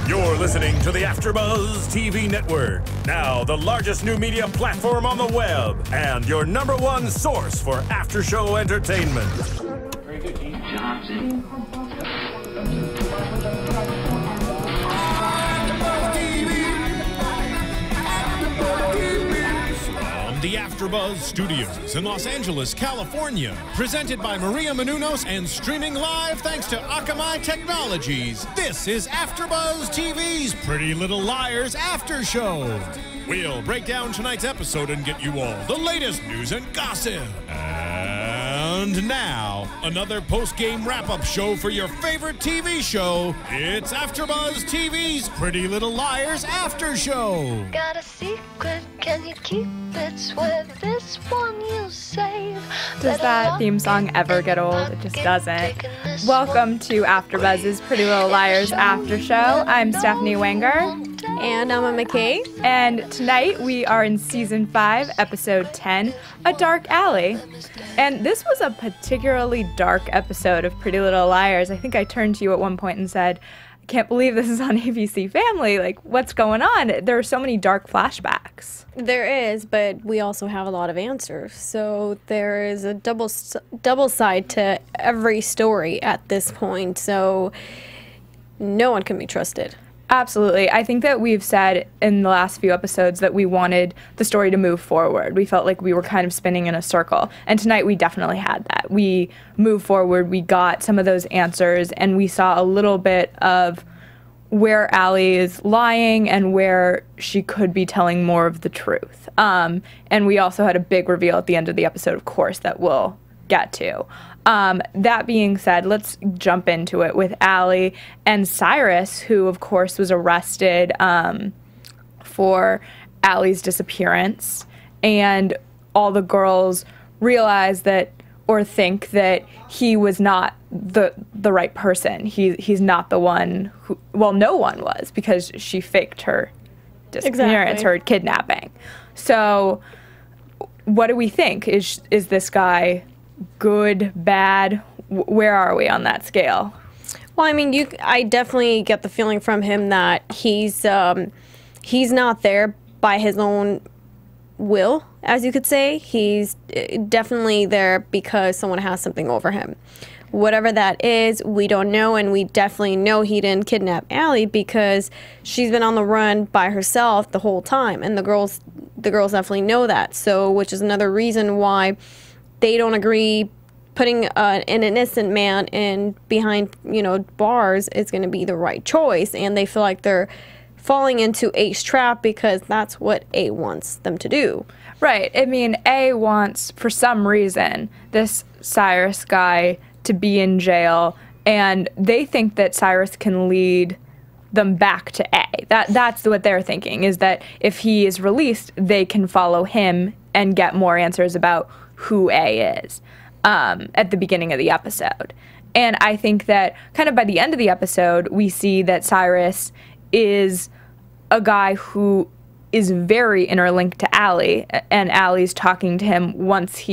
You're listening to the AFTERBUZZ TV network, now the largest new media platform on the web, and your #1 source for after-show entertainment. Very good, Gene Johnson. The AFTERBUZZ Studios in Los Angeles, California. Presented by Maria Menounos and streaming live thanks to Akamai Technologies. This is AFTERBUZZ TV's Pretty Little Liars After Show. We'll break down tonight's episode and get you all the latest news and gossip. And now, another post-game wrap-up show for your favorite TV show. It's AFTERBUZZ TV's Pretty Little Liars After Show. Got a secret, can you keep it? Swear this one you save. Does that theme song ever get old? It just doesn't. Welcome to AFTERBUZZ's Pretty Little Liars After Show. I'm Stephanie Wenger. And I'm Emma McKay. And tonight we are in Season 5, Episode 10, A Dark Alley. And this was a particularly dark episode of Pretty Little Liars. I think I turned to you at one point and said, I can't believe this is on ABC Family. Like, what's going on? There are so many dark flashbacks. There is, but we also have a lot of answers. So there is a double side to every story at this point. So no one can be trusted. Absolutely. I think that we've said in the last few episodes that we wanted the story to move forward. We felt like we were kind of spinning in a circle. And tonight we definitely had that. We moved forward, we got some of those answers, and we saw a little bit of where Allie is lying and where she could be telling more of the truth. And we also had a big reveal at the end of the episode, of course, that we'll get to. That being said, let's jump into it with Allie and Cyrus, who, of course, was arrested for Allie's disappearance. And all the girls realize that, or think that he was not the right person. He's not the one who, well, no one was, because she faked her disappearance, her kidnapping. So what do we think? Is this guy good, bad? Where are we on that scale? Well, I mean, I definitely get the feeling from him that he's not there by his own will, as you could say. He's definitely there because someone has something over him. Whatever that is, we don't know, and we definitely know he didn't kidnap Allie because she's been on the run by herself the whole time, and the girls definitely know that. So, which is another reason why they don't agree putting an innocent man in behind, bars is going to be the right choice, and they feel like they're falling into A's trap because that's what A wants them to do. Right. I mean, A wants, for some reason, this Cyrus guy to be in jail, and they think that Cyrus can lead them back to A. That's what they're thinking, is that if he is released, they can follow him and get more answers about who A is at the beginning of the episode. And I think that kind of by the end of the episode, we see that Cyrus is a guy who is very interlinked to Allie, and Allie's talking to him once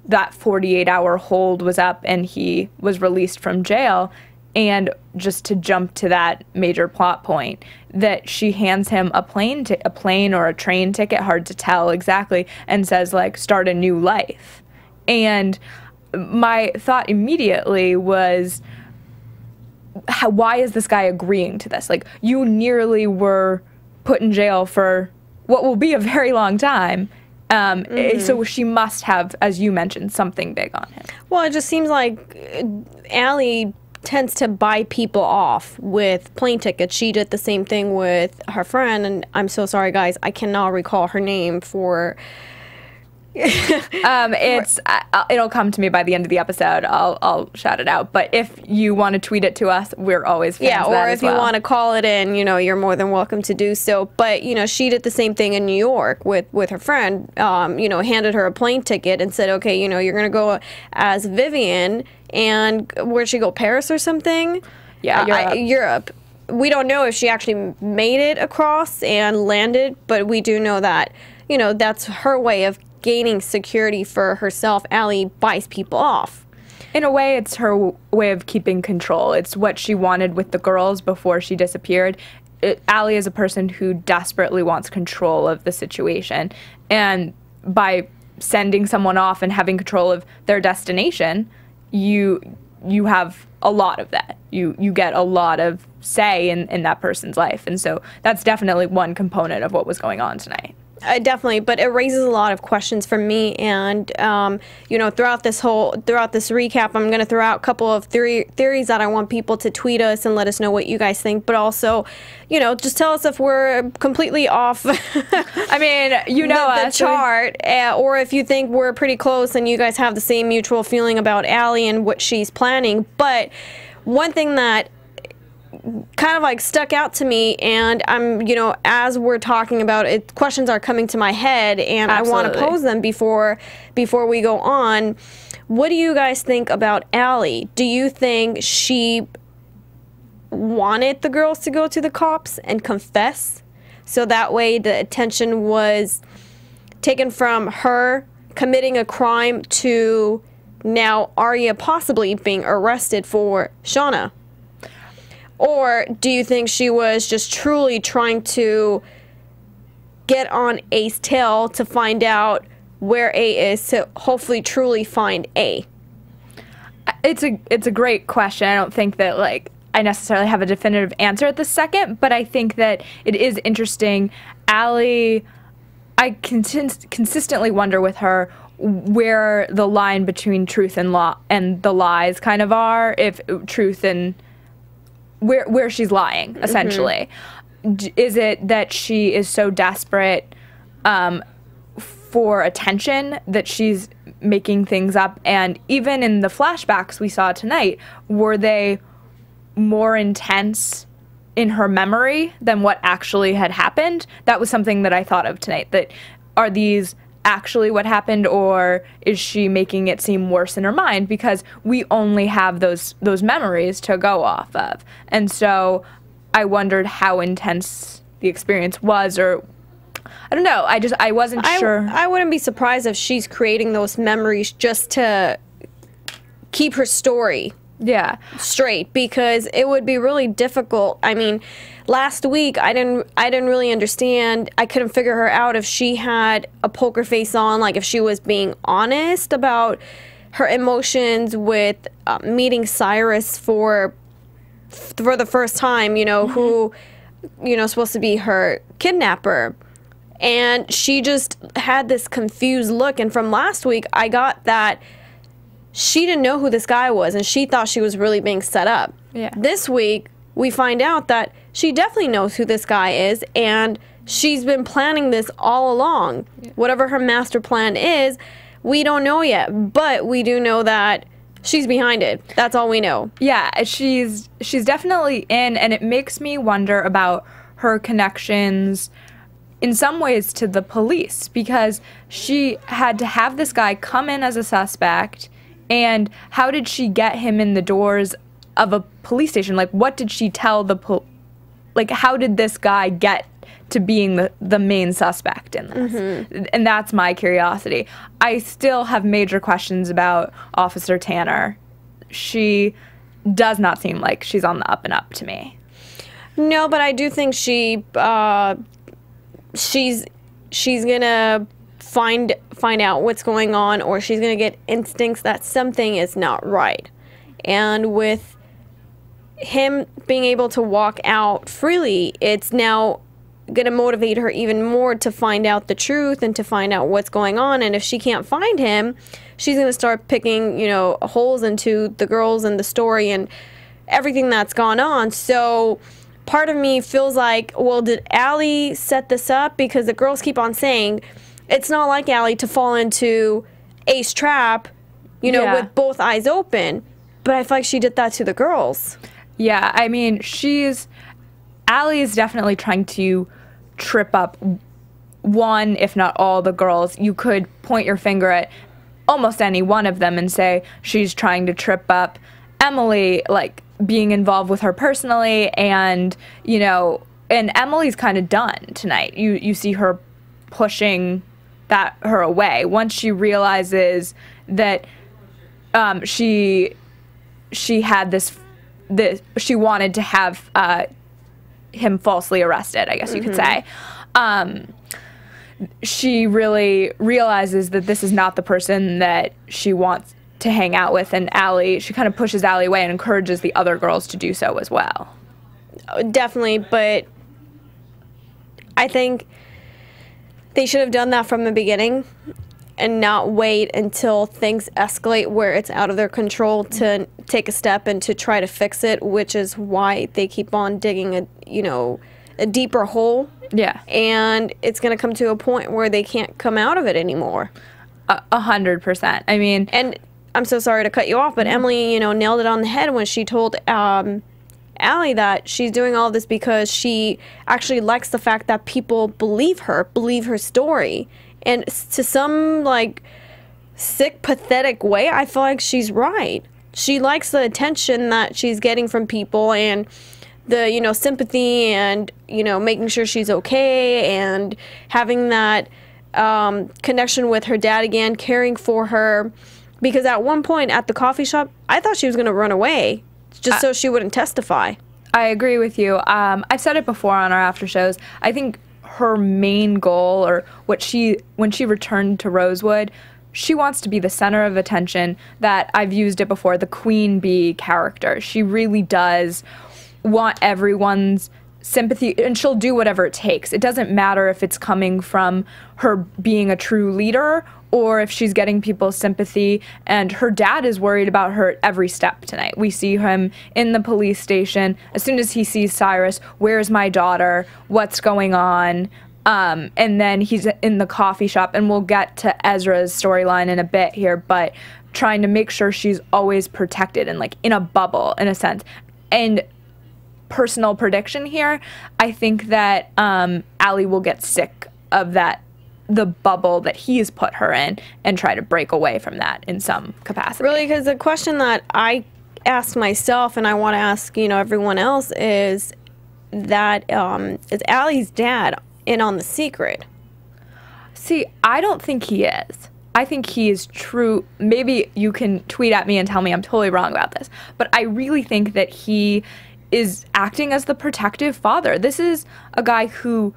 that 48-hour hold was up and he was released from jail. And just to jump to that major plot point, that she hands him a plane or a train ticket, hard to tell exactly, and says, like, start a new life. And my thought immediately was, why is this guy agreeing to this? Like, you nearly were put in jail for what will be a very long time. So she must have, as you mentioned, something big on him. Well, it just seems like Allie tends to buy people off with plane tickets. She did the same thing with her friend, and I'm so sorry, guys, I cannot recall her name for... It'll come to me by the end of the episode. I'll shout it out. But if you want to tweet it to us, we're always fans of that as well. Or if you want to call it in, you're more than welcome to do so. But she did the same thing in New York with her friend. Handed her a plane ticket and said, okay, you're gonna go as Vivian, and where'd she go? Paris or something? Yeah, Europe. We don't know if she actually made it across and landed, but we do know that that's her way of gaining security for herself. Allie buys people off. In a way, it's her way of keeping control. It's what she wanted with the girls before she disappeared. Allie is a person who desperately wants control of the situation. And by sending someone off and having control of their destination, you have a lot of that. You get a lot of say in that person's life. And so that's definitely one component of what was going on tonight. Definitely, but it raises a lot of questions for me, and you know, throughout this recap, I'm going to throw out a couple of theories that I want people to tweet us and let us know what you guys think, but also, you know, just tell us if we're completely off. I mean, you know, the chart, or if you think we're pretty close and you guys have the same mutual feeling about Allie and what she's planning. But one thing that kind of like stuck out to me, and I'm, you know, as we're talking about it, questions are coming to my head, and Absolutely. I want to pose them before we go on. What do you guys think about Allie? Do you think she wanted the girls to go to the cops and confess, so that way the attention was taken from her committing a crime to now Aria possibly being arrested for Shauna? Or do you think she was just truly trying to get on A's tail to find out where A is, to hopefully truly find A? It's a great question. I don't think that, like, I necessarily have a definitive answer at this second, but I think that it is interesting. Allie, I consistently wonder with her where the line between truth and the lies kind of are, if truth and where she's lying, essentially. Is it that she is so desperate for attention that she's making things up? And even in the flashbacks we saw tonight, were they more intense in her memory than what actually had happened? That was something that I thought of tonight. That are these actually what happened, or is she making it seem worse in her mind, because we only have those memories to go off of? And so I wondered how intense the experience was, or I don't know, I wasn't sure. I wouldn't be surprised if she's creating those memories just to keep her story straight, because it would be really difficult. I mean, last week I didn't really understand. I couldn't figure her out if she had a poker face on, like if she was being honest about her emotions with meeting Cyrus for the first time, you know, who, you know, supposed to be her kidnapper. And she just had this confused look, and from last week I got that she didn't know who this guy was, and she thought she was really being set up. Yeah. This week, we find out that she definitely knows who this guy is, and she's been planning this all along. Yeah. Whatever her master plan is, we don't know yet, but we do know that she's behind it. That's all we know. Yeah, she's definitely in, and it makes me wonder about her connections in some ways to the police, because she had to have this guy come in as a suspect. And how did she get him in the doors of a police station? Like, what did she tell like, how did this guy get to being the main suspect in this? And that's my curiosity. I still have major questions about Officer Tanner. She does not seem like she's on the up and up to me. No, but I do think she's gonna find out what's going on, or she's gonna get instincts that something is not right. And with him being able to walk out freely, it's now gonna motivate her even more to find out the truth and to find out what's going on. And if she can't find him, she's gonna start picking, you know, holes into the girls and the story and everything that's gone on. So part of me feels like, well, did Allie set this up? Because the girls keep on saying it's not like Allie to fall into A's trap, you know, with both eyes open. But I feel like she did that to the girls. Yeah, I mean, Allie is definitely trying to trip up one, if not all, the girls. You could point your finger at almost any one of them and say she's trying to trip up Emily, like being involved with her personally, and, you know, and Emily's kind of done tonight. You see her pushing her away once she realizes that she had this she wanted to have him falsely arrested, I guess you could say. She really realizes that this is not the person that she wants to hang out with, and she kind of pushes Allie away and encourages the other girls to do so as well. Definitely, but I think they should have done that from the beginning and not wait until things escalate where it's out of their control to take a step and to try to fix it, which is why they keep on digging a deeper hole. Yeah. And it's going to come to a point where they can't come out of it anymore. 100%. I mean... And I'm so sorry to cut you off, but Emily, nailed it on the head when she told Allie that she's doing all this because she actually likes the fact that people believe her story. And to some, sick, pathetic way, I feel like she's right. She likes the attention that she's getting from people and the, sympathy and, making sure she's okay and having that connection with her dad again, caring for her. Because at one point at the coffee shop, I thought she was going to run away just so she wouldn't testify. I agree with you. I've said it before on our after shows. I think her main goal, or when she returned to Rosewood, she wants to be the center of attention. That I've used it before, the queen bee character. She really does want everyone's sympathy, and she'll do whatever it takes. It doesn't matter if it's coming from her being a true leader or if she's getting people's sympathy. And her dad is worried about her every step tonight. We see him in the police station. As soon as he sees Cyrus, where's my daughter? What's going on? And then he's in the coffee shop, and we'll get to Ezra's storyline in a bit here, but trying to make sure she's always protected and in a bubble, in a sense. And personal prediction here, I think that Allie will get sick of the bubble that he's put her in and try to break away from that in some capacity. Really, because the question that I asked myself and I want to ask, everyone else is that is Allie's dad in on the secret? See, I don't think he is. I think he is true. Maybe you can tweet at me and tell me I'm totally wrong about this, but I really think that he is acting as the protective father. This is a guy who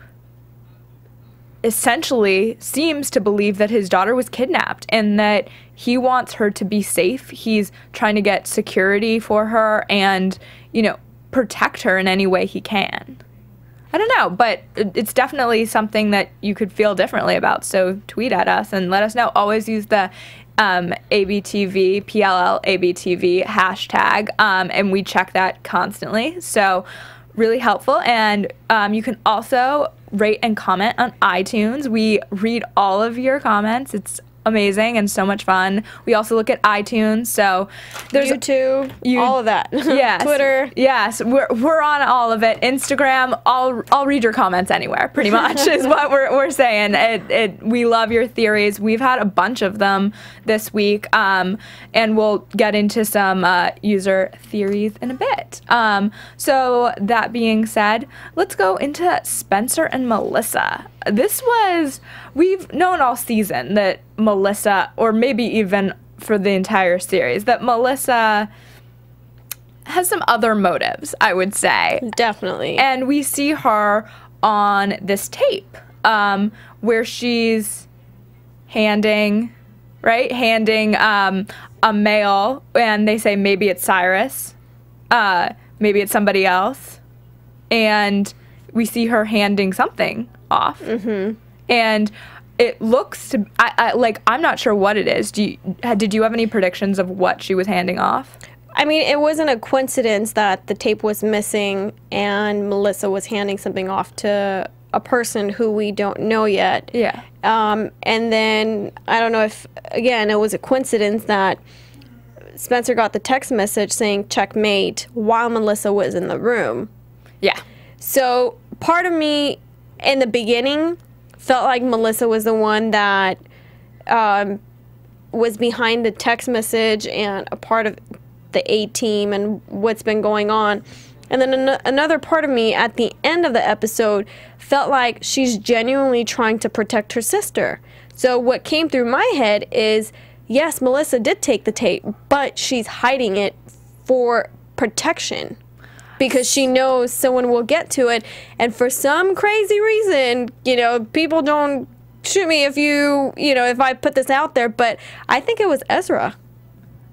essentially seems to believe that his daughter was kidnapped and that he wants her to be safe. He's trying to get security for her and, protect her in any way he can. I don't know, but it's definitely something that you could feel differently about. So tweet at us and let us know. Always use the ABTV, PLL ABTV hashtag, and we check that constantly. So really helpful. And you can also rate and comment on iTunes. We read all of your comments. It's amazing and so much fun. We also look at iTunes, so there's YouTube, all of that. Yes, Twitter. Yes, we're on all of it. Instagram. I'll read your comments anywhere. Pretty much is what we're saying. We love your theories. We've had a bunch of them this week, and we'll get into some user theories in a bit. So that being said, let's go into Spencer and Melissa. We've known all season that Melissa, or maybe even for the entire series, that Melissa has some other motives, I would say. Definitely. And we see her on this tape where she's handing a mail, and they say maybe it's Cyrus, maybe it's somebody else, and we see her handing something off. Mm-hmm. And it looks to I'm not sure what it is. Did you have any predictions of what she was handing off? I mean, it wasn't a coincidence that the tape was missing and Melissa was handing something off to a person who we don't know yet. Yeah. And then I don't know if, again, it was a coincidence that Spencer got the text message saying checkmate while Melissa was in the room. Yeah. So part of me in the beginning felt like Melissa was the one that was behind the text message and a part of the A-team and what's been going on. And then another part of me at the end of the episode felt like she's genuinely trying to protect her sister. So what came through my head is yes, Melissa did take the tape, but she's hiding it for protection because she knows someone will get to it. And for some crazy reason, you know, people don't shoot me if if I put this out there, but I think it was Ezra.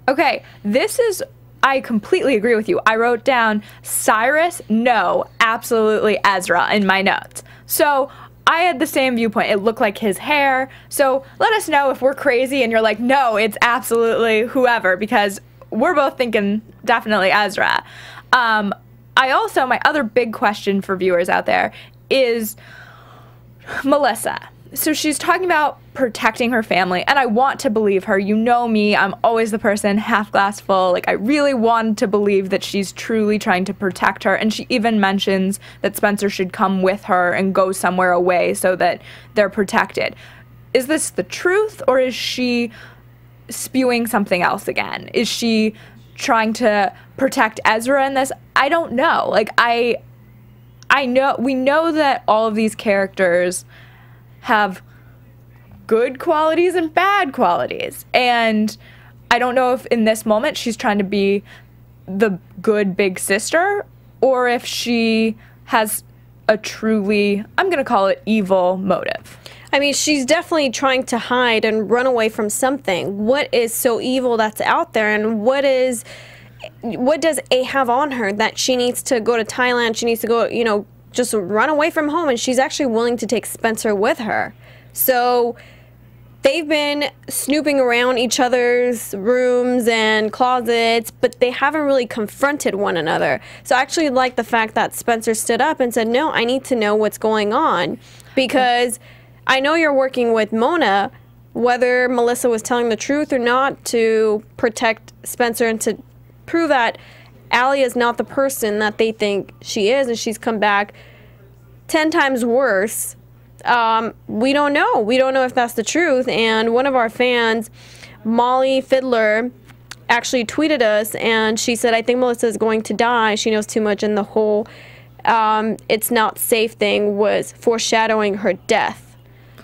Okay, I completely agree with you. I wrote down Cyrus, no, absolutely Ezra in my notes. So I had the same viewpoint. It looked like his hair. So let us know if we're crazy and you're like, no, it's absolutely whoever, because we're both thinking definitely Ezra. My other big question for viewers out there is Melissa. So she's talking about protecting her family, and I want to believe her. You know me, I'm always the person half glass full. Like, I really want to believe that she's truly trying to protect her, and she even mentions that Spencer should come with her and go somewhere away so that they're protected. Is this the truth, or is she spewing something else again? Is she trying to protect Ezra in this? I don't know. Like, we know that all of these characters have good qualities and bad qualities. And I don't know if in this moment she's trying to be the good big sister or if she has a truly, I'm going to call it evil motive. I mean, she's definitely trying to hide and run away from something. What is so evil that's out there, and what does A have on her that she needs to go to Thailand? She needs to go, just run away from home, and she's actually willing to take Spencer with her. So they've been snooping around each other's rooms and closets, but they haven't really confronted one another. So I actually like the fact that Spencer stood up and said, no, I need to know what's going on, because I know you're working with Mona, whether Melissa was telling the truth or not, to protect Spencer and to prove that Aria is not the person that they think she is, and she's come back 10 times worse. We don't know. We don't know if that's the truth. And one of our fans, Molly Fiddler, actually tweeted us, and she said, I think Melissa is going to die. She knows too much, and the whole it's not safe thing was foreshadowing her death.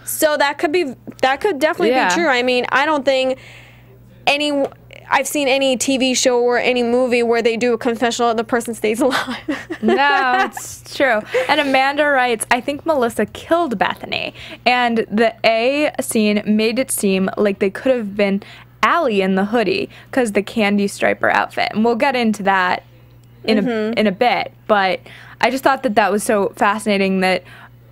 So that could definitely be true. I mean, I don't think I've seen any TV show or any movie where they do a confessional and the person stays alive. No, it's true. And Amanda writes, I think Melissa killed Bethany. And the A scene made it seem like they could have been Allie in the hoodie because the candy striper outfit. And we'll get into that in a bit. But I just thought that was so fascinating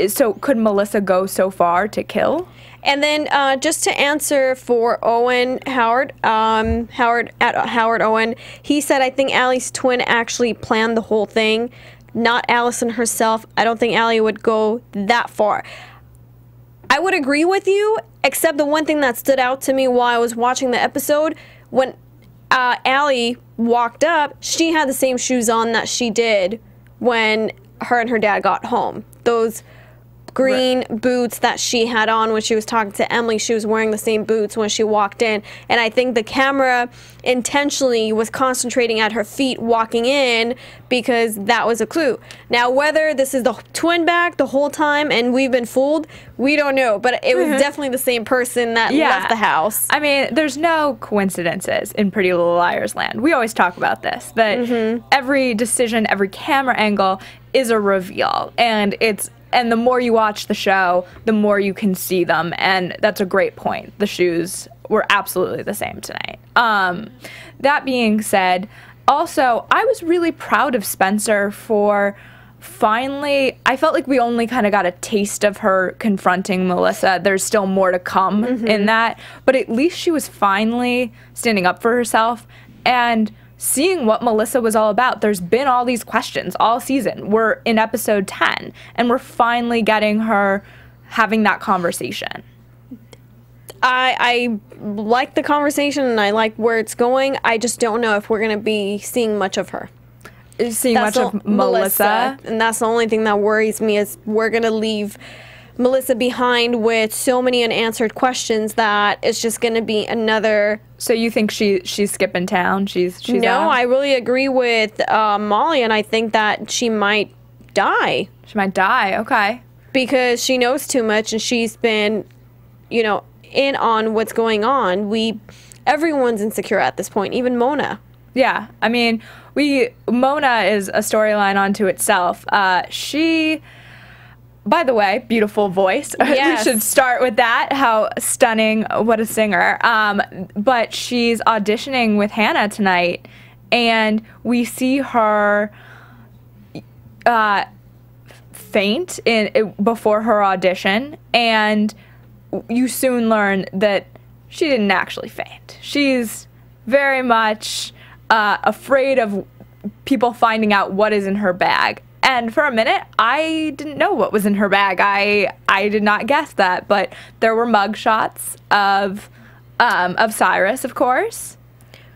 so could Melissa go so far to kill? And then just to answer for Howard Owen, he said, I think Allie's twin actually planned the whole thing, not Allison herself. I don't think Allie would go that far. I would agree with you, except the one thing that stood out to me while I was watching the episode, when Allie walked up, she had the same shoes on that she did when her and her dad got home. Those green boots that she had on when she was talking to Emily, she was wearing the same boots when she walked in. And I think the camera intentionally was concentrating at her feet walking in because that was a clue. Now, whether this is the twin back the whole time and we've been fooled, we don't know. But it was definitely the same person that left the house. I mean, there's no coincidences in Pretty Little Liars land. We always talk about this, that every decision, every camera angle is a reveal. And the more you watch the show, the more you can see them. And that's a great point. The shoes were absolutely the same tonight. That being said, also, I was really proud of Spencer for finally, I felt like we only kind of got a taste of her confronting Melissa. There's still more to come in that. But at least she was finally standing up for herself and seeing what Melissa was all about. There's been all these questions all season. We're in episode 10, and we're finally getting her having that conversation. I like the conversation, and I like where it's going. I just don't know if we're going to be seeing much of her. Much of Melissa? And that's the only thing that worries me, is we're going to leave Melissa behind with so many unanswered questions that it's just going to be another. So you think she's skipping town? She's no, out? I really agree with Molly, and I think that she might die. She might die, okay. Because she knows too much, and she's been, in on what's going on. everyone's insecure at this point, even Mona. Yeah, I mean, Mona is a storyline unto itself. She, by the way, beautiful voice. Yes. We should start with that. How stunning, what a singer. But she's auditioning with Hannah tonight, and we see her faint before her audition, and you soon learn that she didn't actually faint. She's very much afraid of people finding out what is in her bag. And for a minute, I didn't know what was in her bag. I did not guess that, but there were mug shots of Cyrus, of course.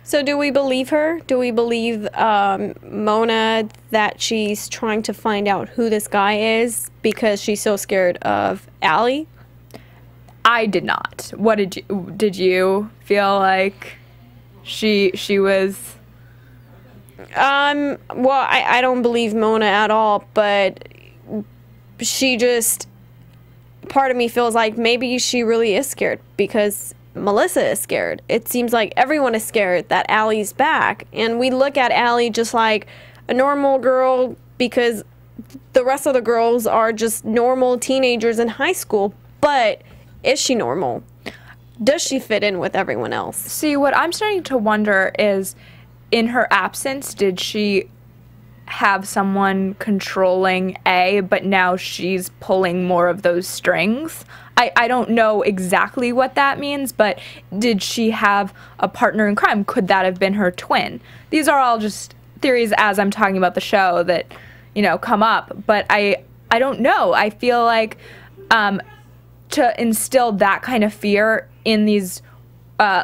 So do we believe her? Do we believe Mona that she's trying to find out who this guy is because she's so scared of Allie? I did not. What did you feel like she was? Well, I don't believe Mona at all, but she just, part of me feels like maybe she really is scared because Melissa is scared. It seems like everyone is scared that Allie's back, and we look at Allie just like a normal girl because the rest of the girls are just normal teenagers in high school, but is she normal? Does she fit in with everyone else? See, what I'm starting to wonder is, in her absence, did she have someone controlling A, but now she's pulling more of those strings? I don't know exactly what that means, but did she have a partner in crime? Could that have been her twin? These are all just theories as I'm talking about the show that, come up, but I don't know. I feel like to instill that kind of fear in these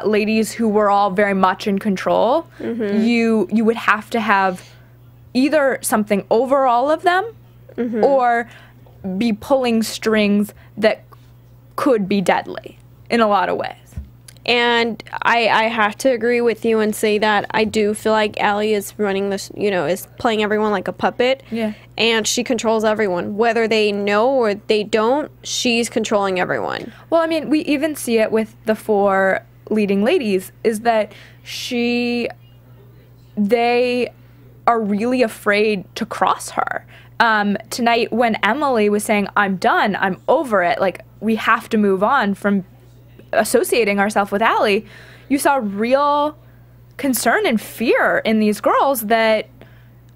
ladies who were all very much in control, you would have to have either something over all of them or be pulling strings that could be deadly in a lot of ways. And I have to agree with you and say that I do feel like Allie is running this, is playing everyone like a puppet. Yeah. And she controls everyone. Whether they know or they don't, she's controlling everyone. Well, I mean, we even see it with the 4 leading ladies, is that they are really afraid to cross her. Tonight, when Emily was saying, I'm done, I'm over it, like, we have to move on from associating ourselves with Allie, you saw real concern and fear in these girls that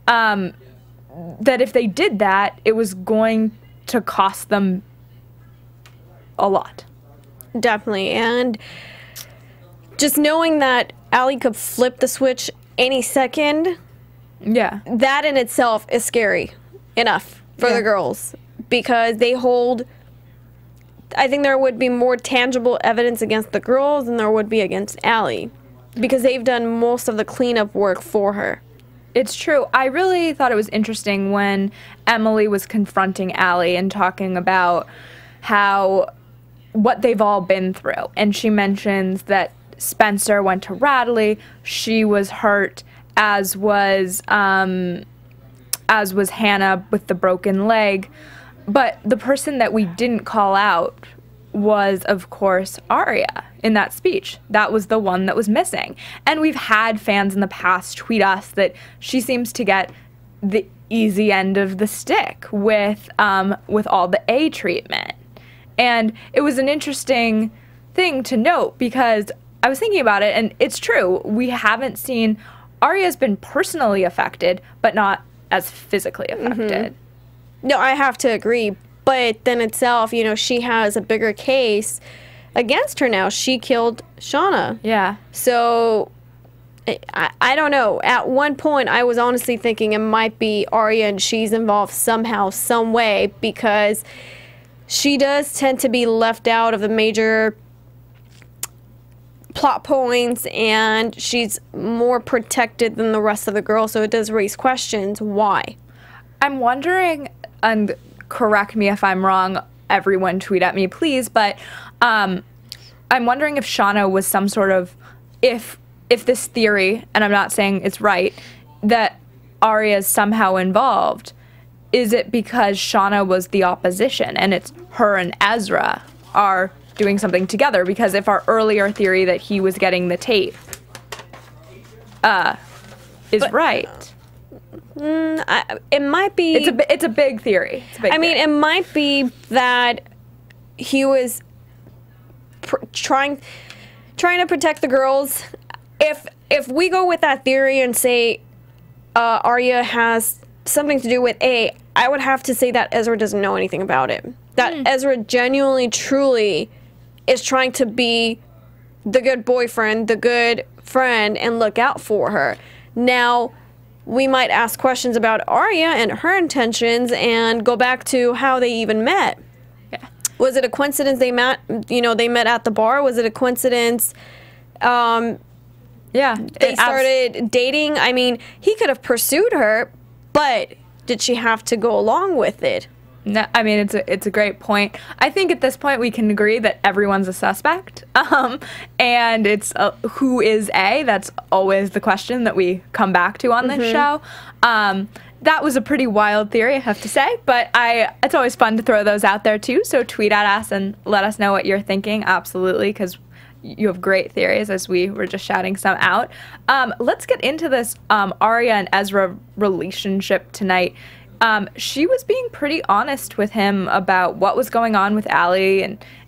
if they did that, it was going to cost them a lot. Definitely. And just knowing that Allie could flip the switch any second, yeah, that in itself is scary enough for the girls, because they hold, I think there would be more tangible evidence against the girls than there would be against Allie, because they've done most of the cleanup work for her. It's true. I really thought it was interesting when Emily was confronting Allie and talking about what they've all been through. And she mentions that Spencer went to Radley, she was hurt, as was Hannah with the broken leg. But the person that we didn't call out was, of course, Aria in that speech. That was the one that was missing. And we've had fans in the past tweet us that she seems to get the easy end of the stick with all the A treatment. And it was an interesting thing to note, because I was thinking about it, and it's true. We haven't seen, Aria's been personally affected, but not as physically affected. No, I have to agree. But then itself, she has a bigger case against her now. She killed Shauna. Yeah. So, I don't know. At one point, I was honestly thinking it might be Aria and she's involved somehow, some way, because she does tend to be left out of the major plot points, and she's more protected than the rest of the girls, so it does raise questions. Why? I'm wondering, and correct me if I'm wrong, everyone tweet at me, please, but I'm wondering if Shauna was some sort of, if this theory, and I'm not saying it's right, that Aria is somehow involved, is it because Shauna was the opposition, and it's her and Ezra are doing something together, because if our earlier theory that he was getting the tape is right. It might be. It's a big theory. I mean, it might be that he was trying to protect the girls. If we go with that theory and say Aria has something to do with A, I would have to say that Ezra doesn't know anything about it. That Ezra genuinely, truly is trying to be the good boyfriend, the good friend, and look out for her. Now, we might ask questions about Aria and her intentions and go back to how they even met. Yeah. Was it a coincidence they met? They met at the bar. Was it a coincidence? Yeah. They started dating. I mean, he could have pursued her, but did she have to go along with it? No, I mean, it's a great point. I think at this point we can agree that everyone's a suspect, and it's who is A. That's always the question that we come back to on this show. That was a pretty wild theory, I have to say, but it's always fun to throw those out there too. So tweet at us and let us know what you're thinking. Absolutely, because you have great theories, as we were just shouting some out. Let's get into this Aria and Ezra relationship tonight. She was being pretty honest with him about what was going on with Allie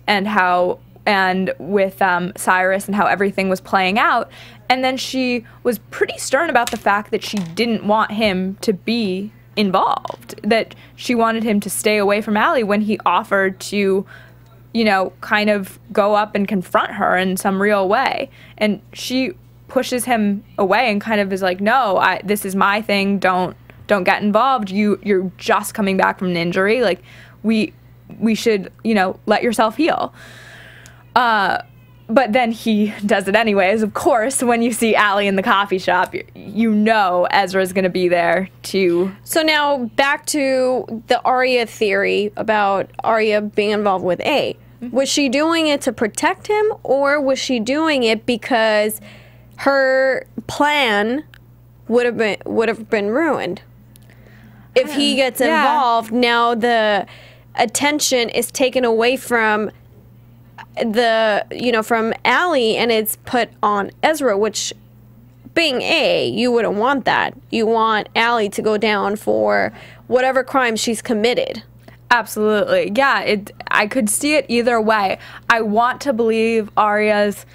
and with Cyrus and how everything was playing out. And then she was pretty stern about the fact that she didn't want him to be involved, that she wanted him to stay away from Allie when he offered to, kind of go up and confront her in some real way. And she pushes him away and kind of is like, no, this is my thing. Don't get involved. You're just coming back from an injury. Like, we should, let yourself heal. But then he does it anyways. Of course, when you see Allie in the coffee shop, Ezra's going to be there too. So now back to the Aria theory about Aria being involved with A. Was she doing it to protect him, or was she doing it because her plan would have been ruined? If he gets involved, now the attention is taken away from from Allie, and it's put on Ezra, which, being A, you wouldn't want that. You want Allie to go down for whatever crime she's committed. Absolutely. Yeah, I could see it either way. I want to believe Aria's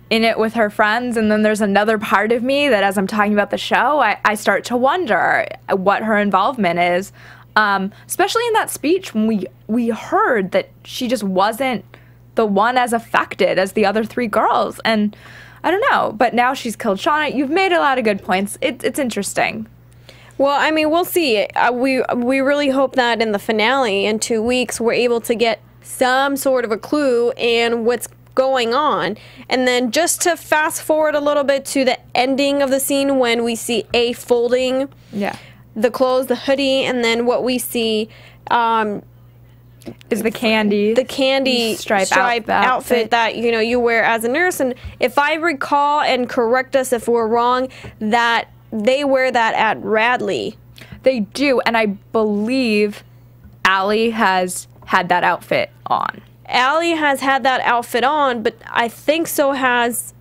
in it with her friends, and then there's another part of me that, as I'm talking about the show, I start to wonder what her involvement is, especially in that speech when we heard that she just wasn't the one as affected as the other three girls. And I don't know, but now she's killed Shauna. You've made a lot of good points. It's interesting. Well, I mean, we'll see. We really hope that in the finale in 2 weeks we're able to get some sort of a clue in what's going on. And then just to fast forward a little bit to the ending of the scene when we see A folding the clothes, the hoodie, and then what we see is the candy stripe outfit that you wear as a nurse. And if I recall, and correct us if we're wrong, that they wear that at Radley. They do, and I believe Allie has had that outfit on. Allie has had that outfit on, but I think so has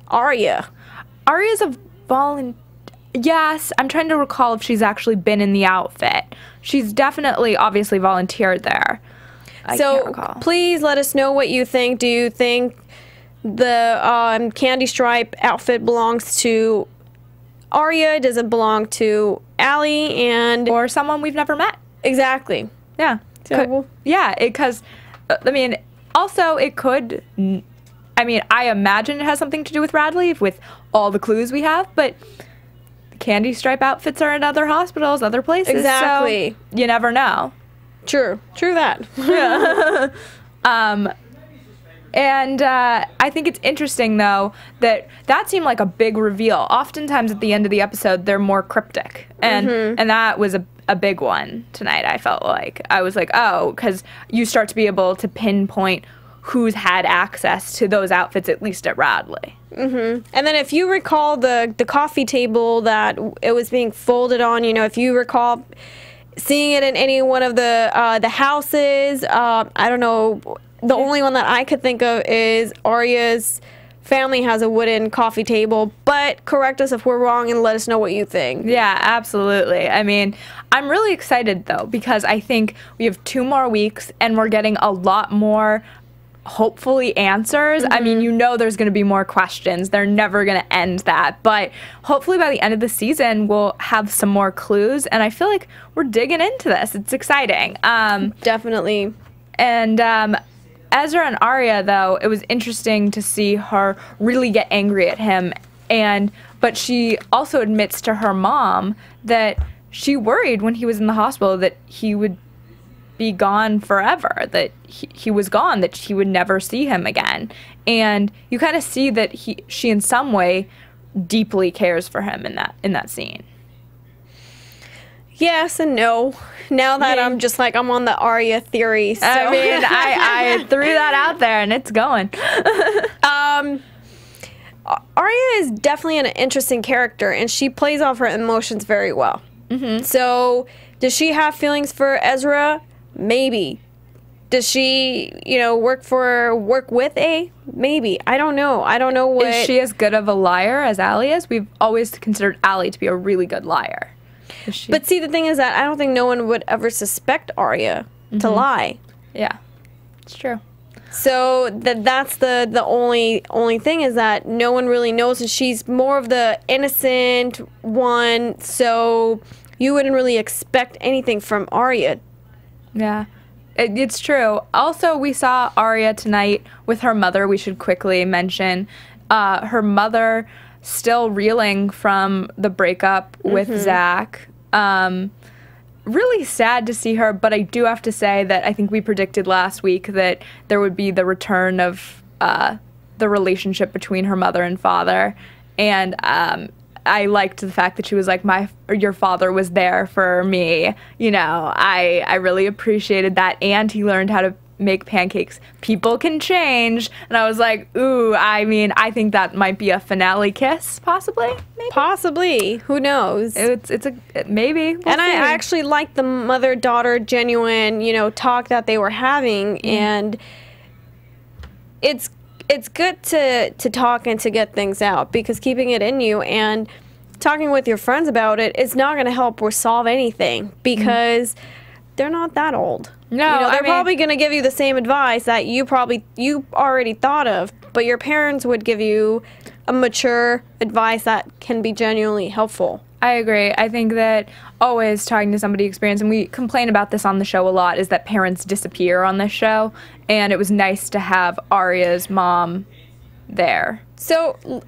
Aria. Aria's a volunteer. Yes, I'm trying to recall if she's actually been in the outfit. She's definitely, obviously, volunteered there. I can't recall. Please let us know what you think. Do you think the candy stripe outfit belongs to Aria? Does it belong to Allie? Or someone we've never met? Exactly. Yeah. So, because, I mean, also it could, I mean, I imagine it has something to do with Radley with all the clues we have, but candy stripe outfits are in other hospitals, other places. Exactly. So you never know. True that. Yeah. And I think it's interesting, though, that seemed like a big reveal. Oftentimes at the end of the episode, they're more cryptic. And that was a big one tonight, I felt like. I was like, oh, because you start to be able to pinpoint who's had access to those outfits, at least at Radley. And then if you recall the coffee table that it was being folded on, if you recall seeing it in any one of the houses, I don't know, the only one that I could think of is Aria's family has a wooden coffee table, but correct us if we're wrong and let us know what you think. Yeah, absolutely. I mean, I'm really excited, though, because I think we have 2 more weeks, and we're getting a lot more, hopefully, answers. I mean, you know there's going to be more questions. They're never going to end that. But hopefully by the end of the season, we'll have some more clues, and I feel like we're digging into this. It's exciting. Definitely. And Ezra and Aria, though, it was interesting to see her really get angry at him. But she also admits to her mom that she worried when he was in the hospital that he would be gone forever, that he was gone, that she would never see him again. And you kind of see that she in some way deeply cares for him in that scene. Yes and no. Now that I'm just like, I'm on the Aria theory. So. I mean, I threw that out there and it's going. Aria is definitely an interesting character, and she plays off her emotions very well. So, does she have feelings for Ezra? Maybe. Does she, work with A? Maybe. I don't know. I don't know what... Is she as good of a liar as Allie is? We've always considered Allie to be a really good liar. But see, the thing is that I don't think no one would ever suspect Aria to lie. Yeah, it's true. So that's the only thing is that no one really knows, and she's more of the innocent one, so you wouldn't really expect anything from Aria. Yeah, it's true. Also, we saw Aria tonight with her mother. We should quickly mention her mother still reeling from the breakup with Zach. Really sad to see her, but I do have to say that I think we predicted last week that there would be the return of the relationship between her mother and father, and I liked the fact that she was like, your father was there for me. I really appreciated that, and he learned how to make pancakes. People can change. And I was like, ooh, I mean, I think that might be a finale kiss, possibly. Maybe. Possibly. Who knows? It's a maybe. We'll and see. I actually liked the mother-daughter genuine, talk that they were having, and it's good to talk and to get things out, because keeping it in you and talking with your friends about it is not going to help or solve anything, because they're not that old. No, they're probably going to give you the same advice that you already thought of, but your parents would give you a mature advice that can be genuinely helpful. I agree. I think that always talking to somebody experienced, and we complain about this on the show a lot, is that parents disappear on this show, and it was nice to have Aria's mom there. So,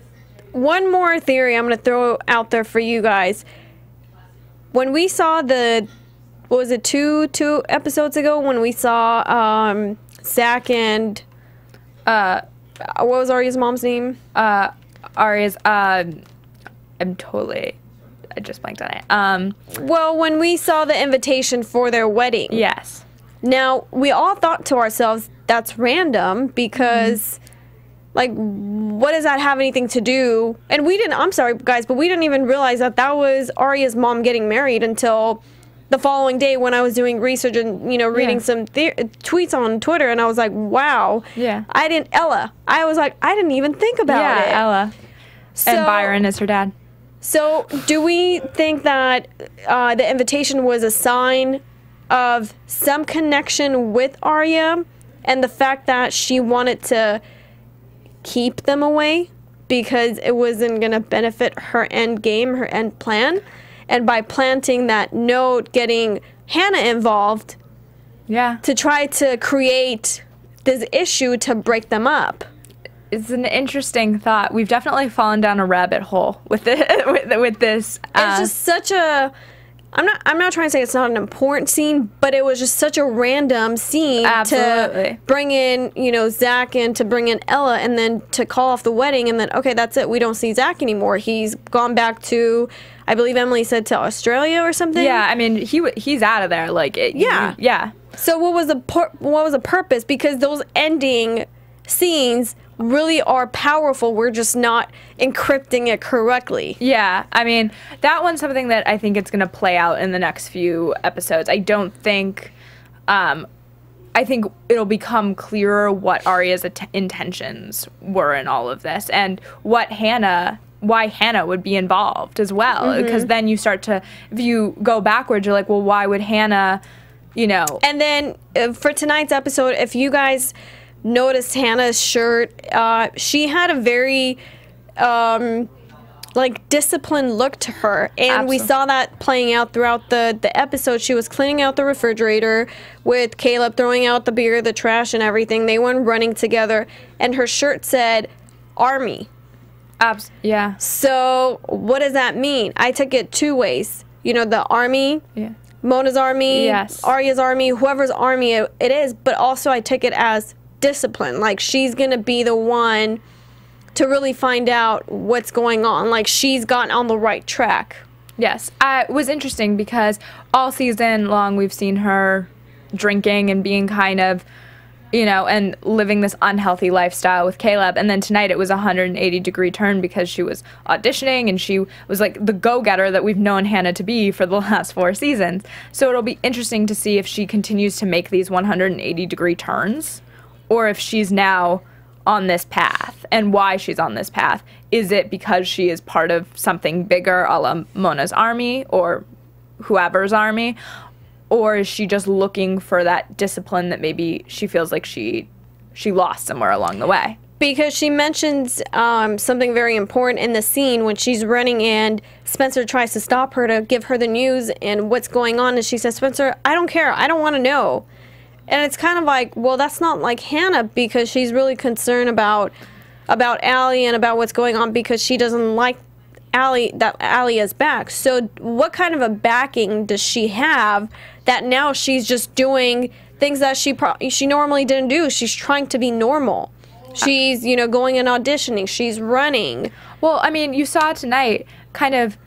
one more theory I'm going to throw out there for you guys. When we saw what was it, two episodes ago, when we saw Zach and what was Aria's mom's name? Aria's I just blanked on it. Well, when we saw the invitation for their wedding. Yes. Now, we all thought to ourselves, that's random, because like, what does that have anything to do? And we didn't, I'm sorry guys, but we didn't even realize that was Aria's mom getting married until the following day when I was doing research and, reading some tweets on Twitter, and I was like, wow. Yeah. I was like, I didn't even think about it. Yeah, Ella. And Byron is her dad. So, do we think that the invitation was a sign of some connection with Aria, and the fact that she wanted to keep them away because it wasn't going to benefit her end game, her end plan? And by planting that note, getting Hannah involved, to try to create this issue to break them up. It's an interesting thought. We've definitely fallen down a rabbit hole with it, with this. It's just such a. I'm not trying to say it's not an important scene, but it was just such a random scene to bring in, Zach, and to bring in Ella, and then to call off the wedding, and then, okay, that's it. We don't see Zach anymore. He's gone back to, I believe Emily said, to Australia or something. Yeah, I mean, he's out of there. Like, yeah. So what was the purpose? Because those ending scenes really are powerful. We're just not encrypting it correctly. Yeah, I mean, that one's something that I think it's going to play out in the next few episodes. I don't think I think it'll become clearer what Aria's intentions were in all of this, and why Hannah would be involved as well. Because then you start to, if you go backwards, you're like, well, why would Hannah, you know? And then for tonight's episode, if you guys noticed Hannah's shirt, she had a very like disciplined look to her, and we saw that playing out throughout the episode. She was cleaning out the refrigerator with Caleb, throwing out the beer, the trash, and everything. They went running together, and her shirt said Army. Yeah. So what does that mean? I took it two ways. You know, the Army, Mona's Army, Aria's Army, whoever's Army it is, but also I took it as discipline. Like, she's gonna be the one to really find out what's going on. Like, she's gotten on the right track. Yes. It was interesting because all season long we've seen her drinking and being kind of, you know, and living this unhealthy lifestyle with Caleb. And then tonight it was a 180-degree turn because she was auditioning and she was like the go-getter that we've known Hannah to be for the last 4 seasons. So it'll be interesting to see if she continues to make these 180-degree turns or if she's now on this path, and why she's on this path. Is it because she is part of something bigger, a la Mona's Army or whoever's army, or is she just looking for that discipline that maybe she feels like she lost somewhere along the way? Because she mentions something very important in the scene when she's running and Spencer tries to stop her to give her the news and what's going on, and she says, Spencer, I don't care, I don't want to know. And it's kind of like, well, that's not like Hannah, because she's really concerned about Allie and about what's going on because she doesn't like that Allie is back. So what kind of a backing does she have that now she's just doing things that she normally didn't do? She's trying to be normal. She's, you know, going and auditioning. She's running. Well, I mean, you saw tonight kind of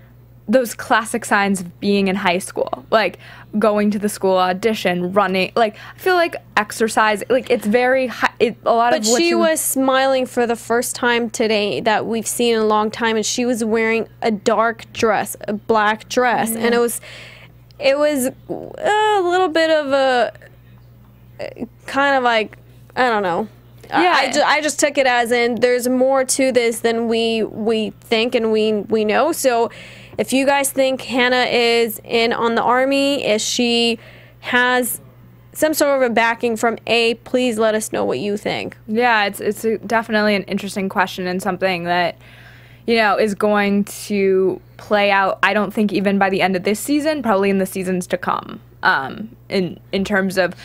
those classic signs of being in high school, like going to the school audition, running. Like, I feel like exercise, like it's very high, a lot of. But she was smiling for the first time today that we've seen in a long time, and she was wearing a dark dress, a black dress, and it was a little bit of a kind of like, I don't know. Yeah, I just took it as in there's more to this than we think and we know. So if you guys think Hannah is in on the Army, if she has some sort of a backing from A, please let us know what you think. Yeah, it's definitely an interesting question and something that, you know, is going to play out, I don't think even by the end of this season, probably in the seasons to come, in terms of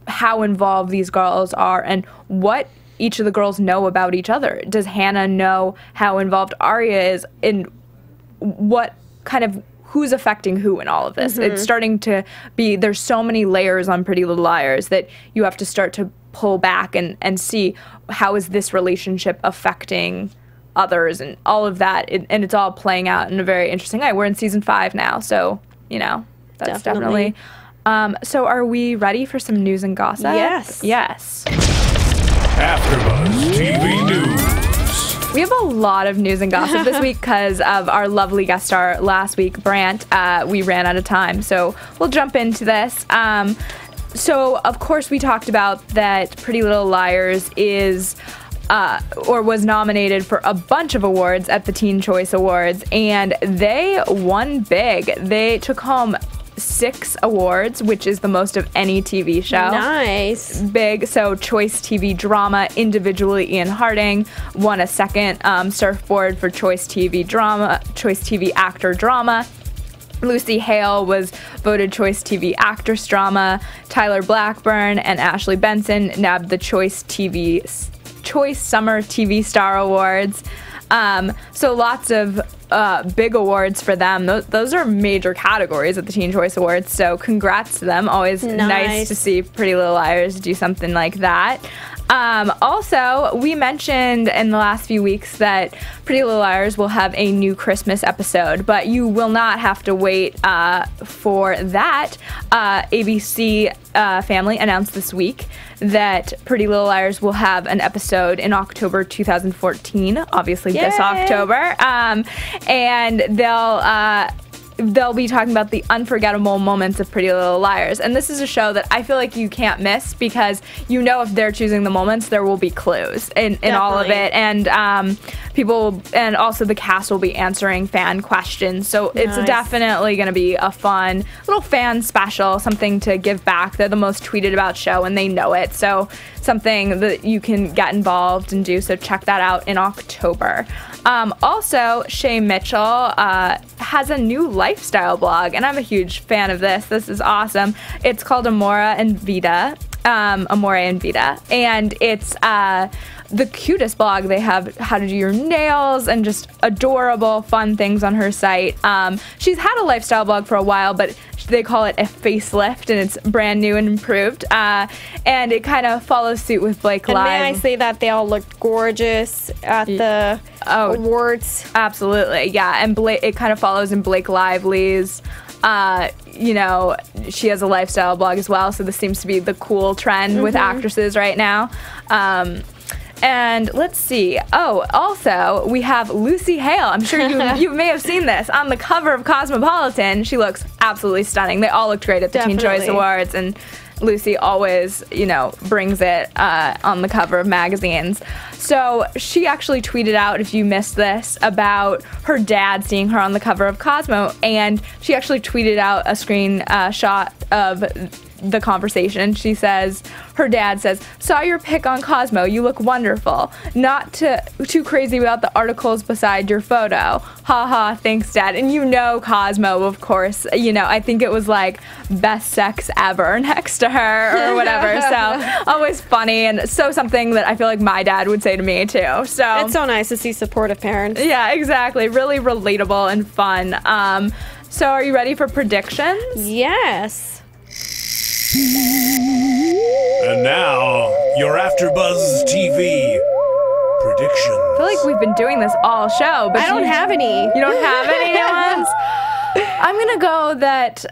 how involved these girls are and what each of the girls know about each other. Does Hannah know how involved Aria is in what kind of, who's affecting who in all of this? It's starting to be, there's so many layers on Pretty Little Liars that you have to start to pull back and see how is this relationship affecting others and all of that. And it's all playing out in a very interesting way. We're in season 5 now, so, you know, that's definitely. So are we ready for some news and gossip? Yes. Yes. AfterBuzz TV News. We have a lot of news and gossip this week because of our lovely guest star last week, Brant. We ran out of time, so we'll jump into this. So, of course, we talked about that Pretty Little Liars is or was nominated for a bunch of awards at the Teen Choice Awards, and they won big. They took home 6 awards, which is the most of any TV show. Nice. Big. So Choice TV Drama, individually Ian Harding won a second surfboard for Choice TV Drama, Choice TV Actor Drama. Lucy Hale was voted Choice TV Actress Drama. Tyler Blackburn and Ashley Benson nabbed the Choice Summer TV Star Awards. So lots of big awards for them. Those are major categories at the Teen Choice Awards, so congrats to them. Always nice to see Pretty Little Liars do something like that. Also, we mentioned in the last few weeks that Pretty Little Liars will have a new Christmas episode, but you will not have to wait for that. ABC Family announced this week that Pretty Little Liars will have an episode in October 2014, obviously this October, and they'll they'll be talking about the unforgettable moments of Pretty Little Liars. And this is a show that I feel like you can't miss because you know if they're choosing the moments, there will be clues in all of it. And people, and also the cast will be answering fan questions. So it's definitely going to be a fun little fan special, something to give back. They're the most tweeted about show and they know it. So something that you can get involved and do. So check that out in October. Also, Shay Mitchell has a new lifestyle blog, and I'm a huge fan of this. This is awesome. It's called Amore and Vita, and it's the cutest blog. They have how to do your nails and just adorable, fun things on her site. She's had a lifestyle blog for a while, but they call it a facelift, and it's brand new and improved. And it kind of follows suit with Blake Live. And may I say that they all looked gorgeous at the awards? Absolutely, yeah. And it kind of follows in Blake Lively's. You know, she has a lifestyle blog as well, so this seems to be the cool trend with actresses right now. And let's see. Oh, also, we have Lucy Hale. I'm sure you may have seen this on the cover of Cosmopolitan. She looks absolutely stunning. They all looked great at the Teen Choice Awards, and Lucy always, you know, brings it on the cover of magazines. So she actually tweeted out, if you missed this, about her dad seeing her on the cover of Cosmo, and she actually tweeted out a screenshot of the conversation. She says, her dad says, "Saw your pic on Cosmo. You look wonderful. Not too crazy about the articles beside your photo. Ha ha, thanks, Dad." And you know Cosmo, of course. You know, I think it was like best sex ever next to her or whatever. So always funny, and so something that I feel like my dad would say to me too. So it's so nice to see supportive parents. Yeah, exactly. Really relatable and fun. So are you ready for predictions? Yes. And now, your AfterBuzz TV prediction. I feel like we've been doing this all show, but I don't have any. You don't have any new ones? I'm gonna go that,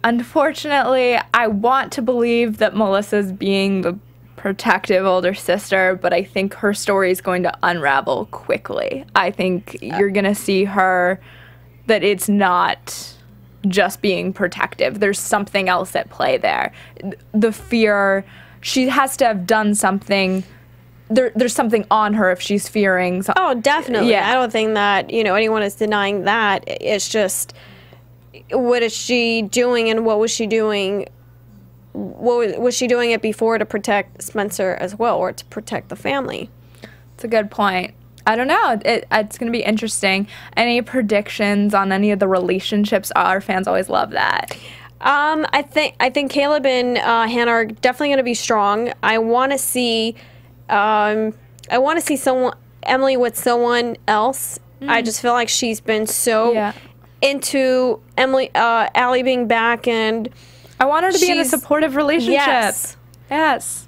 unfortunately, I want to believe that Melissa's being the protective older sister, but I think her story is going to unravel quickly. I think you're gonna see her, that it's not just being protective. There's something else at play there. The fear, she has to have done something. There's something on her if she's fearing something. Oh, definitely. Yeah. I don't think that, you know, anyone is denying that. It's just, what is she doing and what was she doing? Was she doing it before to protect Spencer as well, or to protect the family? It's a good point. I don't know. It's going to be interesting. Any predictions on any of the relationships? Our fans always love that. I think Caleb and Hannah are definitely going to be strong. I want to see someone, Emily, with someone else. I just feel like she's been so into Allie being back, and I want her to be in a supportive relationship. Yes.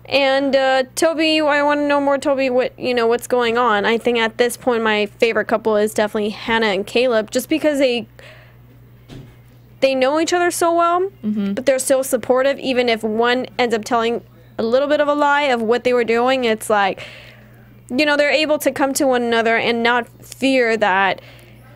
And Toby, I want to know more, Toby, what's going on. I think at this point my favorite couple is definitely Hannah and Caleb, just because they know each other so well, but they're so supportive. Even if one ends up telling a little bit of a lie of what they were doing, it's like, you know, they're able to come to one another and not fear that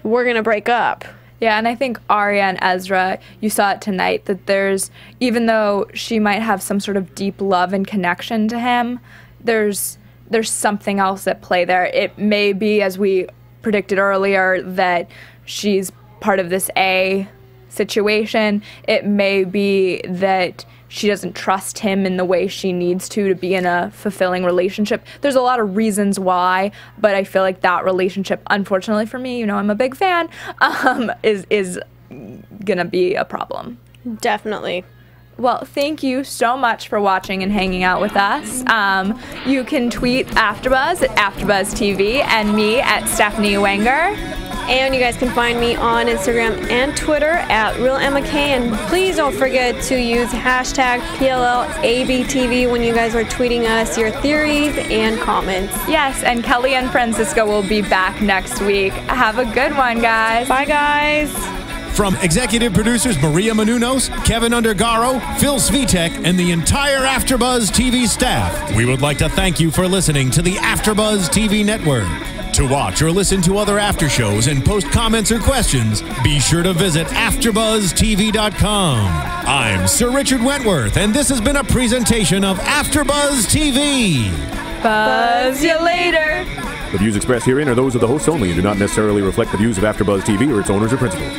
we're going to break up. Yeah, and I think Aria and Ezra, you saw it tonight, that even though she might have some sort of deep love and connection to him, there's something else at play there. It may be, as we predicted earlier, that she's part of this A situation. It may be that she doesn't trust him in the way she needs to be in a fulfilling relationship. There's a lot of reasons why, but I feel like that relationship, unfortunately for me, you know, I'm a big fan, is gonna be a problem. Definitely. Well, thank you so much for watching and hanging out with us. You can tweet AfterBuzz at AfterBuzz TV and me at Stephanie Wenger. And you guys can find me on Instagram and Twitter at RealEmmaK. And please don't forget to use hashtag PLLABTV when you guys are tweeting us your theories and comments. Yes, and Kelly and Francisco will be back next week. Have a good one, guys. Bye, guys. From executive producers Maria Menounos, Kevin Undergaro, Phil Svitek, and the entire AfterBuzz TV staff, we would like to thank you for listening to the AfterBuzz TV Network. To watch or listen to other after shows and post comments or questions, be sure to visit AfterBuzzTV.com. I'm Sir Richard Wentworth, and this has been a presentation of AfterBuzz TV. Buzz you later. The views expressed herein are those of the hosts only and do not necessarily reflect the views of AfterBuzz TV or its owners or principals.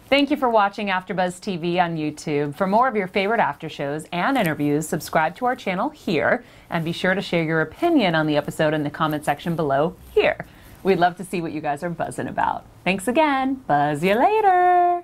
Thank you for watching AfterBuzz TV on YouTube. For more of your favorite after shows and interviews, subscribe to our channel here, and be sure to share your opinion on the episode in the comment section below here. We'd love to see what you guys are buzzing about. Thanks again. Buzz you later.